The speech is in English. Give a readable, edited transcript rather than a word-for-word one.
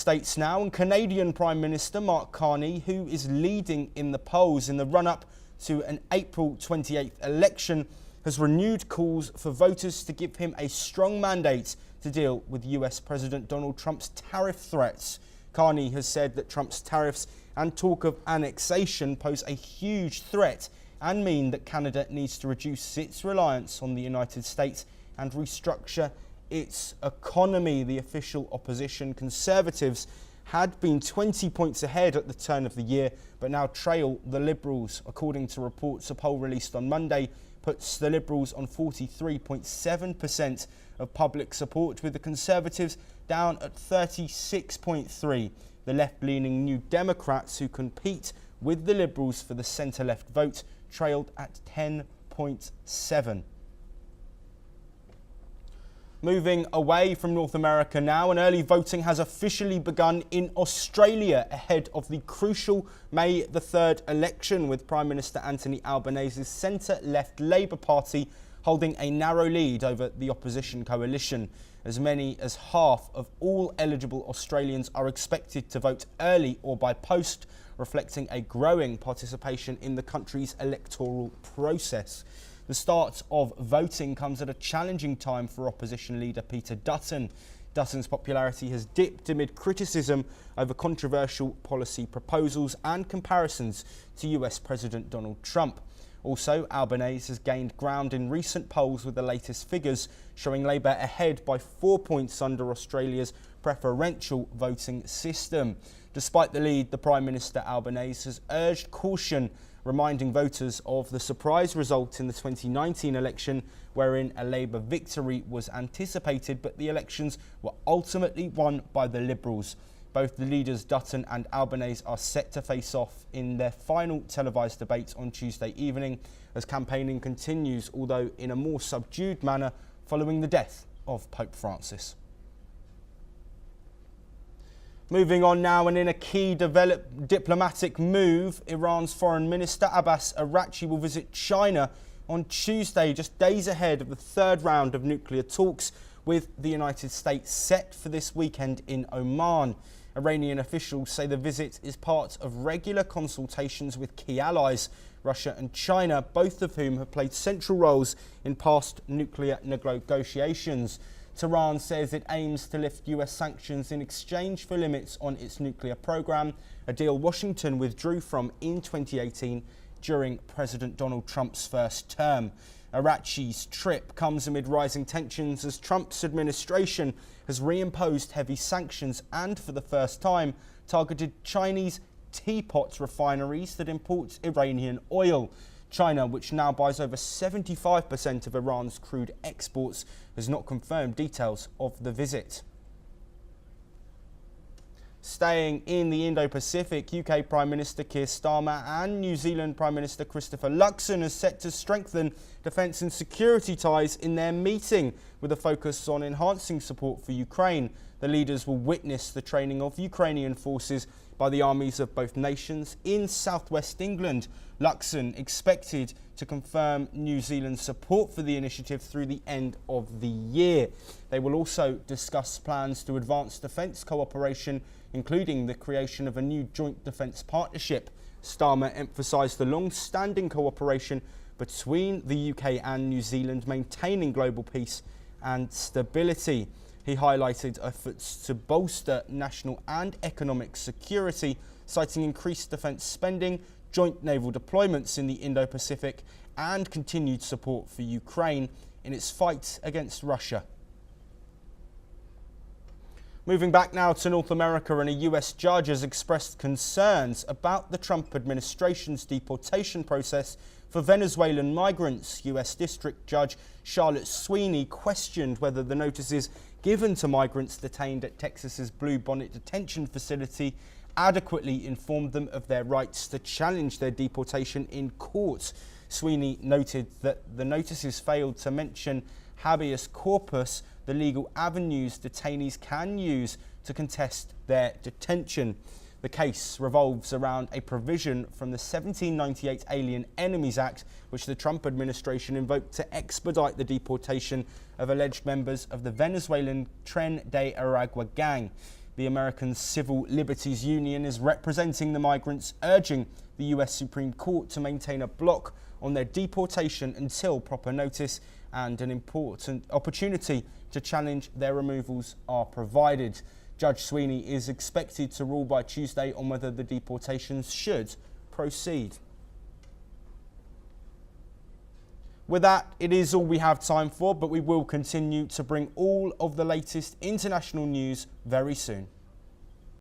States now, and Canadian Prime Minister Mark Carney, who is leading in the polls in the run-up to an April 28th election, has renewed calls for voters to give him a strong mandate to deal with US President Donald Trump's tariff threats. Carney has said that Trump's tariffs and talk of annexation pose a huge threat and mean that Canada needs to reduce its reliance on the United States and restructure its economy. The official opposition Conservatives had been 20 points ahead at the turn of the year, but now trail the Liberals. According to reports, a poll released on Monday puts the Liberals on 43.7% of public support, with the Conservatives down at 36.3%. The left-leaning New Democrats, who compete with the Liberals for the centre-left vote, trailed at 10.7%. Moving away from North America now, and early voting has officially begun in Australia ahead of the crucial May the 3rd election, with Prime Minister Anthony Albanese's centre-left Labour Party holding a narrow lead over the opposition coalition. As many as half of all eligible Australians are expected to vote early or by post, reflecting a growing participation in the country's electoral process. The start of voting comes at a challenging time for opposition leader Peter Dutton. Dutton's popularity has dipped amid criticism over controversial policy proposals and comparisons to US President Donald Trump. Also, Albanese has gained ground in recent polls, with the latest figures showing Labour ahead by 4 points under Australia's preferential voting system. Despite the lead, the Prime Minister Albanese has urged caution, reminding voters of the surprise result in the 2019 election, wherein a Labour victory was anticipated, but the elections were ultimately won by the Liberals. Both the leaders, Dutton and Albanese, are set to face off in their final televised debate on Tuesday evening, as campaigning continues, although in a more subdued manner, following the death of Pope Francis. Moving on now, and in a key diplomatic move, Iran's Foreign Minister Abbas Araghchi will visit China on Tuesday, just days ahead of the third round of nuclear talks with the United States set for this weekend in Oman. Iranian officials say the visit is part of regular consultations with key allies, Russia and China, both of whom have played central roles in past nuclear negotiations. Tehran says it aims to lift US sanctions in exchange for limits on its nuclear program, a deal Washington withdrew from in 2018 during President Donald Trump's first term. Araghchi's trip comes amid rising tensions as Trump's administration has reimposed heavy sanctions and, for the first time, targeted Chinese teapot refineries that import Iranian oil. China, which now buys over 75% of Iran's crude exports, has not confirmed details of the visit. Staying in the Indo-Pacific, UK Prime Minister Keir Starmer and New Zealand Prime Minister Christopher Luxon are set to strengthen defence and security ties in their meeting, with a focus on enhancing support for Ukraine. The leaders will witness the training of Ukrainian forces by the armies of both nations in southwest England. Luxon expected to confirm New Zealand's support for the initiative through the end of the year. They will also discuss plans to advance defence cooperation, including the creation of a new joint defence partnership. Starmer emphasised the long-standing cooperation between the UK and New Zealand, maintaining global peace and stability. He highlighted efforts to bolster national and economic security, citing increased defence spending, joint naval deployments in the Indo-Pacific, and continued support for Ukraine in its fight against Russia. Moving back now to North America, and a US judge has expressed concerns about the Trump administration's deportation process for Venezuelan migrants. US District Judge Charlotte Sweeney questioned whether the notices given to migrants detained at Texas's Blue Bonnet detention facility adequately informed them of their rights to challenge their deportation in court. Sweeney noted that the notices failed to mention habeas corpus, the legal avenues detainees can use to contest their detention. The case revolves around a provision from the 1798 Alien Enemies Act, which the Trump administration invoked to expedite the deportation of alleged members of the Venezuelan Tren de Aragua gang. The American Civil Liberties Union is representing the migrants, urging the US Supreme Court to maintain a block on their deportation until proper notice and an important opportunity to challenge their removals are provided. Judge Sweeney is expected to rule by Tuesday on whether the deportations should proceed. With that, it is all we have time for, but we will continue to bring all of the latest international news very soon.